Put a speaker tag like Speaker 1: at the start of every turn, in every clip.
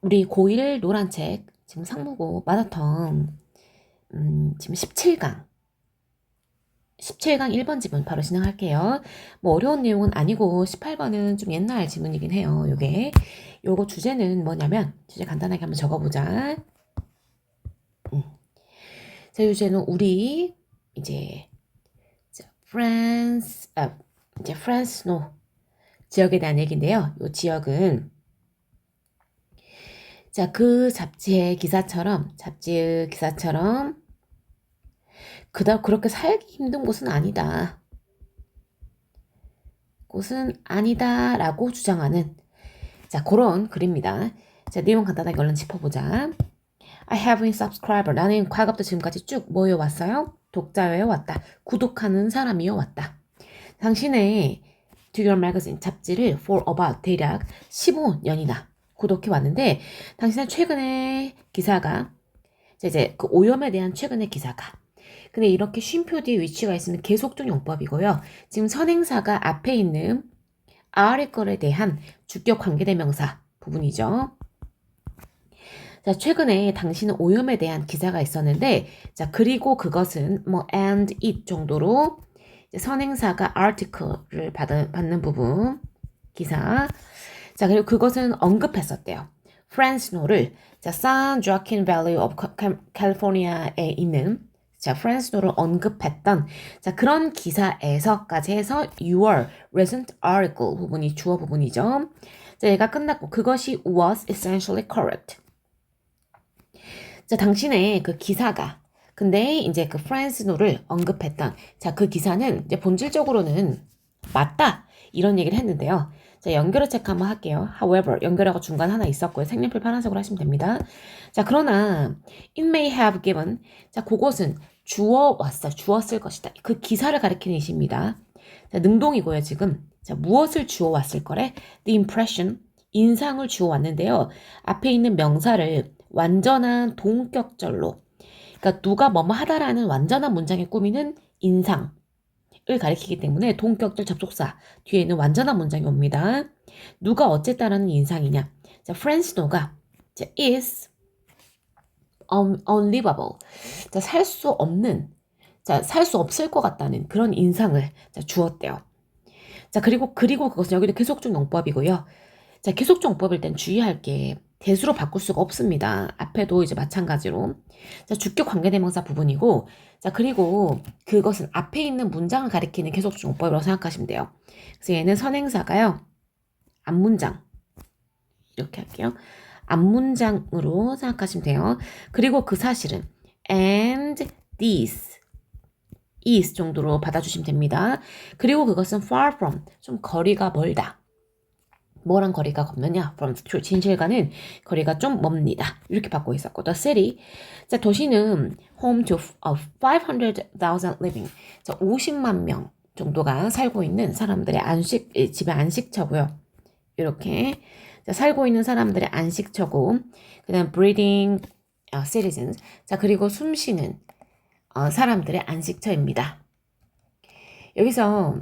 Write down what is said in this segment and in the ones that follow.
Speaker 1: 우리 고1 노란 책, 지금 상무고 마라톤, 지금 17강 1번 지문 바로 진행할게요. 뭐 어려운 내용은 아니고 18번은 좀 옛날 지문이긴 해요. 요거 주제는 뭐냐면, 주제 간단하게 한번 적어보자. 자, 주제는 우리 이제 프랑스노 지역에 대한 얘기인데요. 요 지역은 자, 그 잡지 기사처럼 그닥 그렇게 살기 힘든 곳은 아니다. 곳은 아니다라고 주장하는 자, 그런 글입니다. 자, 내용 간단하게 얼른 짚어보자. I have been subscriber. 나는 과거부터 지금까지 쭉 뭐여 왔어요? 독자여 왔다. 구독하는 사람이여 왔다. 당신의 To Your Magazine 잡지를 for about 대략 15년이나 구독해 왔는데 당신은 최근에 기사가 이제 그 오염에 대한 최근의 기사가 근데 이렇게 쉼표 뒤에 위치가 있으면 계속적 용법이고요. 지금 선행사가 앞에 있는 article에 대한 주격 관계대명사 부분이죠. 자, 최근에 당신은 오염에 대한 기사가 있었는데, 자, 그리고 그것은 뭐 and it 정도로 선행사가 article를 받는 부분, 기사. 자, 그리고 그것은 언급했었대요. 프란스노를, 자, San Joaquin Valley of California에 있는, 자, 프란스노를 언급했던, 자, 그런 기사에서까지 해서 your recent article 부분이 주어 부분이죠. 자, 얘가 끝났고, 그것이 was essentially correct. 자, 당신의 그 기사가 근데 이제 그 프란스노를 언급했던 자, 그 기사는 이제 본질적으로는 맞다 이런 얘기를 했는데요. 자, 연결어 체크 한번 할게요. However, 연결어가 중간 하나 있었고요. 색연필 파란색으로 하시면 됩니다. 자, 그러나 it may have given 자, 그것은 주었을 것이다. 그 기사를 가리키는 이시입니다. 자, 능동이고요, 지금. 자, 무엇을 주어왔을 거래? The impression, 인상을 주어왔는데요. 앞에 있는 명사를 완전한 동격절로 그러니까 누가 뭐뭐 하다라는 완전한 문장의 꾸미는 인상을 가리키기 때문에 동격절 접속사 뒤에는 완전한 문장이 옵니다. 누가 어쨌다라는 인상이냐. 자, 프란스노가 is unlivable. 자, 살 수 없는 살 수 없을 것 같다는 그런 인상을 주었대요. 자, 그리고 그것은 여기도 계속적 용법이고요. 자, 계속적 용법일 땐 주의할 게 대수로 바꿀 수가 없습니다. 앞에도 이제 마찬가지로. 자, 주격 관계대명사 부분이고, 자, 그리고 그것은 앞에 있는 문장을 가리키는 계속적 용법이라고 생각하시면 돼요. 그래서 얘는 선행사가요. 앞문장. 이렇게 할게요. 앞문장으로 생각하시면 돼요. 그리고 그 사실은 and this is 정도로 받아주시면 됩니다. 그리고 그것은 far from, 좀 거리가 멀다. 뭐랑 거리가 멀느냐? from the truth, 진실과는 거리가 좀 멉니다. 이렇게 받고 있었고, the city, 자, 도시는 home to 500,000 living, 자, 50만 명 정도가 살고 있는 사람들의 집의 안식처고요. 이렇게 자, 살고 있는 사람들의 안식처고, 그다음 breathing citizens, 자, 그리고 숨쉬는 사람들의 안식처입니다. 여기서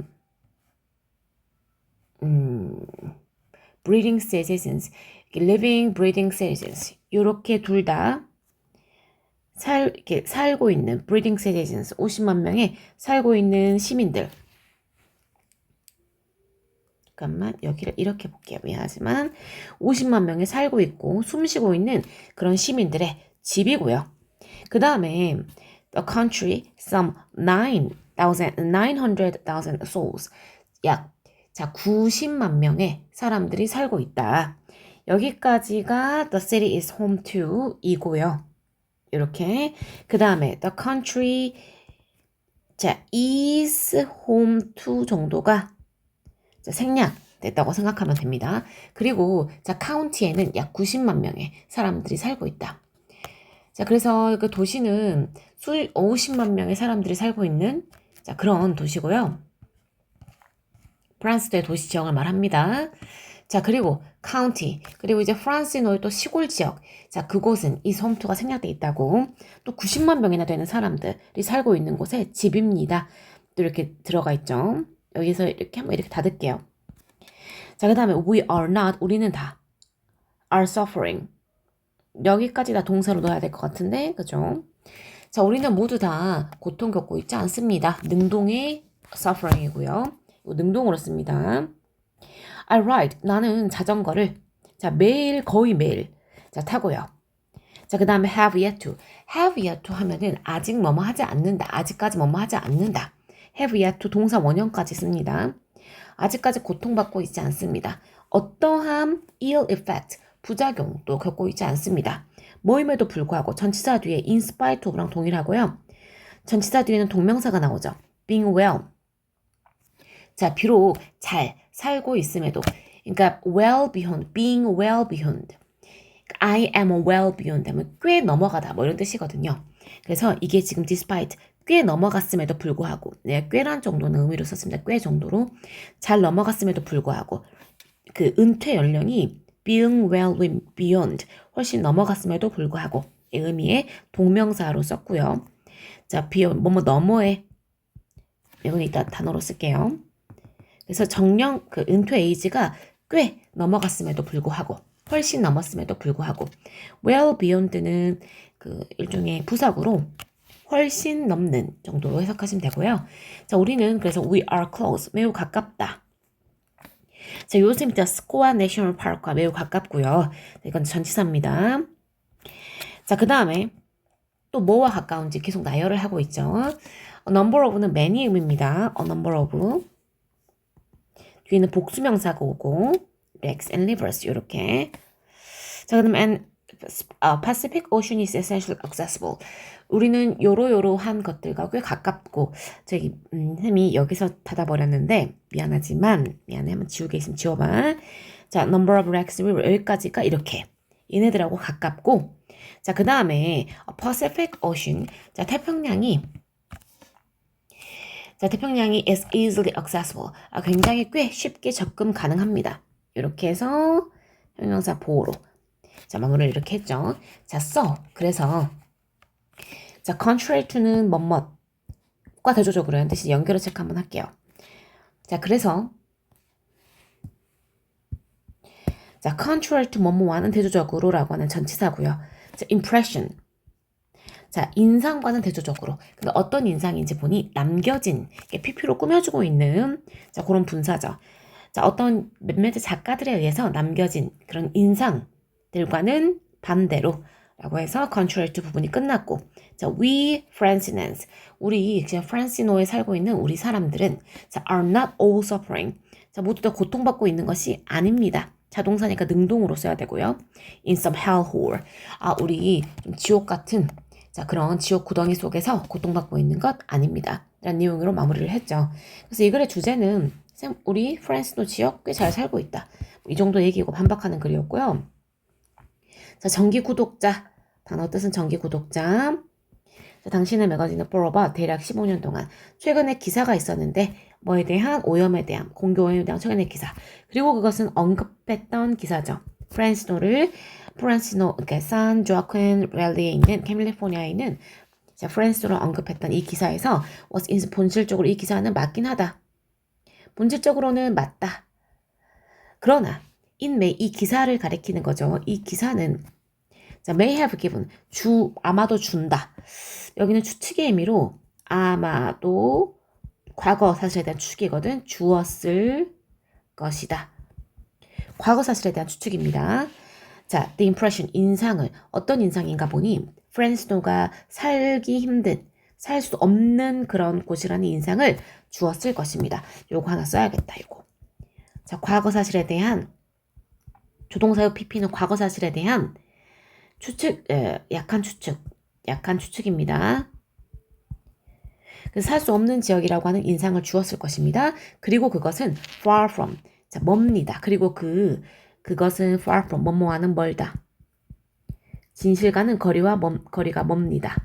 Speaker 1: breathing citizens, living, breathing citizens 이렇게 둘 다 이렇게 살고 있는 breathing citizens 50만 명의 살고 있는 시민들. 잠깐만 여기를 이렇게 볼게요. 미안하지만 50만 명이 살고 있고 숨쉬고 있는 그런 시민들의 집이고요. 그 다음에 the country some 900,000 souls 약 자, 90만 명의 사람들이 살고 있다. 여기까지가 the city is home to 이고요. 이렇게 그 다음에 the country 자, is home to 정도가 자, 생략됐다고 생각하면 됩니다. 그리고 자, 카운티에는 약 90만 명의 사람들이 살고 있다. 자, 그래서 그 도시는 50만 명의 사람들이 살고 있는 자, 그런 도시고요. 프랑스도의 도시 지역을 말합니다. 자, 그리고 카운티, 그리고 이제 프랑스노의 또 시골 지역. 자, 그곳은 이 홈투가 생략돼 있다고. 또 90만 명이나 되는 사람들이 살고 있는 곳에 집입니다. 또 이렇게 들어가 있죠. 여기서 이렇게 한번 이렇게 닫을게요. 자, 그 다음에 we are not, 우리는 다 are suffering. 여기까지 다 동사로 넣어야 될 것 같은데, 그죠? 자, 우리는 모두 다 고통 겪고 있지 않습니다. 능동의 suffering이고요. 능동으로 씁니다. I ride. 나는 자전거를 자 매일 거의 매일 자 타고요. 자, 그 다음에 have yet to. have yet to 하면은 아직 뭐뭐 하지 않는다. 아직까지 뭐뭐 하지 않는다. have yet to 동사 원형까지 씁니다. 아직까지 고통받고 있지 않습니다. 어떠한 ill effect, 부작용도 겪고 있지 않습니다. 뭐임에도 불구하고 전치사 뒤에 in spite of랑 동일하고요. 전치사 뒤에는 동명사가 나오죠. being well. 자, 비록 잘 살고 있음에도 그러니까 well beyond, being well beyond. I am well beyond 하면 꽤 넘어가다 뭐 이런 뜻이거든요. 그래서 이게 지금 despite 꽤 넘어갔음에도 불구하고 내가 꽤란 정도는 의미로 썼습니다. 꽤 정도로 잘 넘어갔음에도 불구하고 그 은퇴 연령이 being well beyond 훨씬 넘어갔음에도 불구하고 이 의미의 동명사로 썼고요. 자, beyond 뭐뭐 너머에 이건 이따 단어로 쓸게요. 그래서 정령 그 은퇴 에이지가 꽤 넘어갔음에도 불구하고 훨씬 넘었음에도 불구하고 well beyond는 그 일종의 부사구로 훨씬 넘는 정도로 해석하시면 되고요. 자, 우리는 그래서 we are close 매우 가깝다. 자, 요세미티 스코아 내셔널 파크와 매우 가깝고요. 이건 전치사입니다. 자, 그 다음에 또 뭐와 가까운지 계속 나열을 하고 있죠. A number of는 many 의미입니다. A number of 뒤에는 복수명사가 오고 lakes and rivers 이렇게. 자, 그럼 and Pacific Ocean is essentially accessible. 우리는 요러요러한 것들과 꽤 가깝고 저기 햄이 여기서 닫아버렸는데 미안해 한번 지우개 있으면 지워봐. 자, number of lakes river 여기까지가 이렇게 얘네들하고 가깝고 자, 그 다음에 Pacific Ocean 자, 태평양이 is easily accessible. 굉장히 꽤 쉽게 접근 가능합니다. 이렇게 해서 형용사 보호로 자, 마무리를 이렇게 했죠. 자, 그래서 자, contrary to는 뭐뭐과 대조적으로 하는 뜻이 연결을 체크 한번 할게요. 자, 그래서 자, contrary to 뭐뭐와는 대조적으로라고 하는 전치사고요. 자, impression. 자, 인상과는 대조적으로. 근데 어떤 인상인지 보니 남겨진 PP로 꾸며주고 있는 자, 그런 분사죠. 자, 어떤 몇몇 작가들에 의해서 남겨진 그런 인상들과는 반대로 라고 해서 contrary to 부분이 끝났고 자, we Francines 우리 그냥 프란시노에 살고 있는 우리 사람들은 자, are not all suffering 자, 모두 다 고통받고 있는 것이 아닙니다. 자동사니까 능동으로 써야 되고요. in some hellhole 우리 좀 지옥 같은 자, 그런 지옥 구덩이 속에서 고통받고 있는 것 아닙니다. 라는 내용으로 마무리를 했죠. 그래서 이 글의 주제는 우리 프란시노 지역 꽤 잘 살고 있다. 이 정도 얘기고 반박하는 글이었고요. 자, 정기 구독자. 단어 뜻은 정기 구독자. 자, 당신의 매거진을 풀어봐 대략 15년 동안 최근에 기사가 있었는데 뭐에 대한 오염에 대한 공교 오염에 대한 최근의 기사. 그리고 그것은 언급했던 기사죠. 프란시노, 그러니까 산 조아퀸 밸리에 있는 캘리포니아에 있는 자, 프란시노를 언급했던 이 기사에서 본질적으로 이 기사는 맞긴 하다. 본질적으로는 맞다. 그러나 이 기사를 가리키는 거죠. 이 기사는 자, may have given 아마도 준다. 여기는 추측의 의미로 아마도 과거 사실에 대한 추측이거든. 주었을 것이다. 과거 사실에 대한 추측입니다. 자, the impression 인상을 어떤 인상인가 보니 프란시노가 살기 힘든 살 수 없는 그런 곳이라는 인상을 주었을 것입니다. 요거 하나 써야겠다. 이거. 자, 과거 사실에 대한 조동사의 PP는 과거 사실에 대한 추측, 약한 추측입니다. 살 수 없는 지역이라고 하는 인상을 주었을 것입니다. 그리고 그것은 far from, 자, 멉니다. 그리고 그것은 far from, 뭐뭐와는 멀다. 진실과는 거리가 멉니다.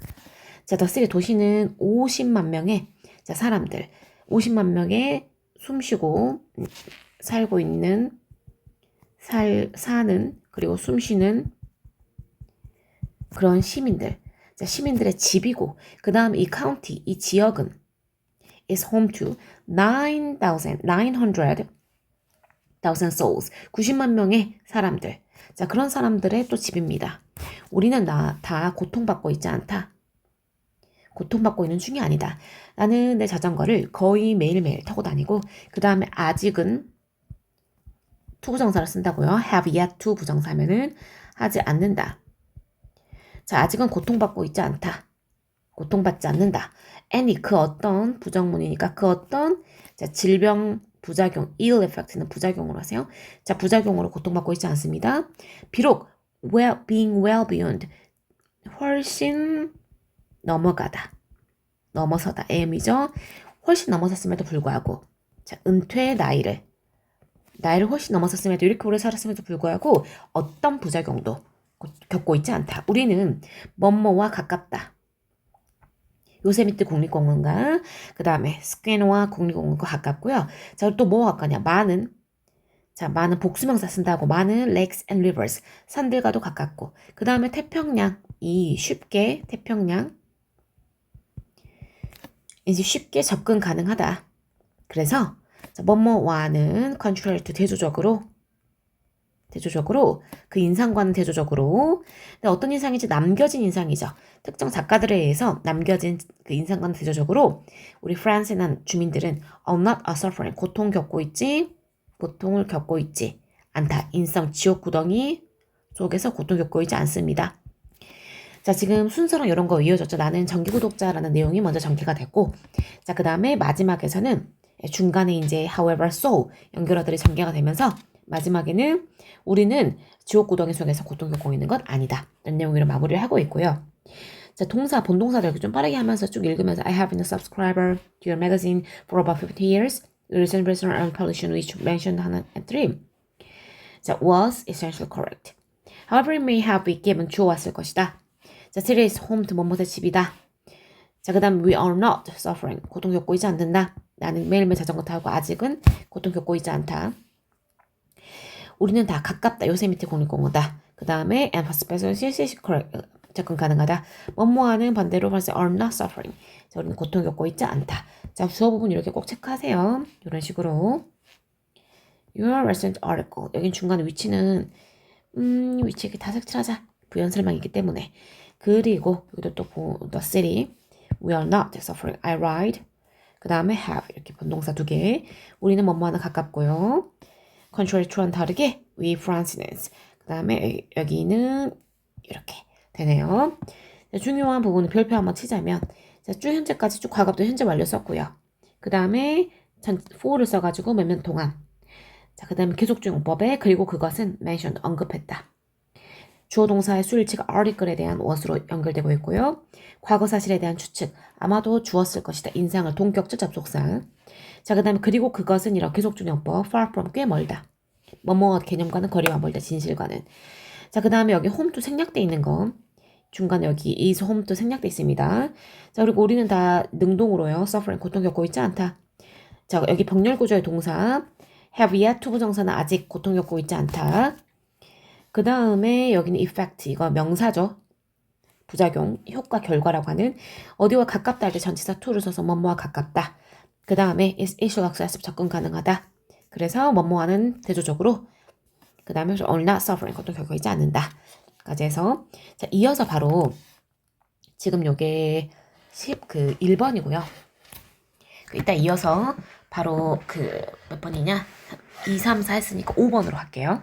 Speaker 1: 자, 더쓰리 도시는 50만 명의 자, 사람들, 50만 명의 숨쉬고 살고 있는 사는 그리고 숨쉬는 그런 시민들, 자, 시민들의 집이고 그 다음에 이 카운티, 이 지역은 is home to 900,000 souls, 90만 명의 사람들. 자, 그런 사람들의 또 집입니다. 우리는 다 고통받고 있지 않다. 고통받고 있는 중이 아니다. 나는 내 자전거를 거의 매일매일 타고 다니고 그 다음에 아직은 to 부정사를 쓴다고요. have yet to 부정사면은 하지 않는다. 자, 아직은 고통받고 있지 않다. 고통받지 않는다. any 그 어떤 부정문이니까 그 어떤 자, 질병 부작용 ill effect는 부작용으로 하세요. 자, 부작용으로 고통받고 있지 않습니다. 비록 being well beyond 훨씬 넘어가다. 넘어서다. am이죠. 훨씬 넘어섰음에도 불구하고 자, 은퇴의 나이를 훨씬 넘어섰음에도 이렇게 오래 살았음에도 불구하고 어떤 부작용도 겪고 있지 않다. 우리는 뭐뭐와 가깝다. 요세미트 국립공원과 그 다음에 스퀘노와 국립공원과 가깝고요. 자, 또 뭐가 가깝냐? 많은 복수명사 쓴다고 많은 lakes and rivers 산들과도 가깝고 그 다음에 태평양 쉽게 태평양 이제 쉽게 접근 가능하다. 그래서 뭐뭐와는 contrary to 대조적으로 그 인상과는 대조적으로 근데 어떤 인상이지? 남겨진 인상이죠. 특정 작가들에 의해서 남겨진 그 인상과는 대조적으로 우리 프랑스의 주민들은 not a suffering 고통을 겪고 있지 않다. 인성 지옥 구덩이 속에서 고통 겪고 있지 않습니다. 자, 지금 순서랑 이런 거 이어졌죠. 나는 정기 구독자라는 내용이 먼저 전개가 됐고 자, 그 다음에 마지막에서는 중간에 이제 however so 연결어들이 전개가 되면서 마지막에는 우리는 지옥 구덩이 속에서 고통 겪고 있는 건 아니다. 이런 내용으로 마무리를 하고 있고요. 자, 본동사들 이렇게 좀 빠르게 하면서 쭉 읽으면서 I have been a subscriber to your magazine for about 50 years. Recent personal and publication which mentioned 하나 entry. 자, was essentially correct. However, it may have been given 주어왔을 것이다. 자, city is home to 뭐뭐의 집이다. 자, 그 다음 we are not suffering. 고통 겪고 있지 않는다. 나는 매일매일 자전거 타고 아직은 고통 겪고 있지 않다. 우리는 다 가깝다. 요세미티 국립공원이다. 그 다음에 and possibly 접근 가능하다. 뭐뭐하는 반대로 벌써 are not suffering. 자, 우리는 고통 겪고 있지 않다. 자, 주어 부분 이렇게 꼭 체크하세요. 이런 식으로 your recent article. 여긴 중간에 위치는 위치 이렇게 다 색칠하자. 부연설명이기 때문에. 그리고 여기도 또 the city. We are not suffering. I ride. 그 다음에 have 이렇게 본동사 2개. 우리는 뭐뭐하는 가깝고요. contrary to와는 다르게 we Franceans. 그 다음에 여기는 이렇게 되네요. 자, 중요한 부분은 별표 한번 치자면 자, 쭉 현재까지 쭉 과거부터 현재 완료 썼고요. 그 다음에 for를 써가지고 몇 년 동안 자, 그 다음에 계속주용법에 그리고 그것은 mentioned 언급했다. 주어 동사의 수일치가 article에 대한 what으로 연결되고 있고요. 과거 사실에 대한 추측 아마도 주었을 것이다. 인상을 동격적 접속사. 자, 그 다음에 그리고 그것은 이런 계속주용법 far from 꽤 멀다. 뭐뭐 개념과는 거리가 멀다. 진실과는. 자, 그 다음에 여기 home to 생략돼 있는 거 중간에 여기 is home to 생략돼 있습니다. 자, 그리고 우리는 다 능동으로요. suffering 고통 겪고 있지 않다. 자, 여기 병렬 구조의 동사 have yet to 부정사는 아직 고통 겪고 있지 않다. 그 다음에 여기는 effect 이거 명사죠. 부작용, 효과, 결과라고 하는 어디와 가깝다 할 때 전치사 to를 써서 뭐뭐와 가깝다. 그 다음에 is easily accessible 접근 가능하다. 그래서 뭐뭐와는 대조적으로 그 다음에 are not suffering 고통 겪고 있지 않는다. 까지 해서 자, 이어서 바로 지금 요게 1번이고요. 이따 이어서 바로 몇 번이냐? 2, 3, 4 했으니까 5번으로 할게요.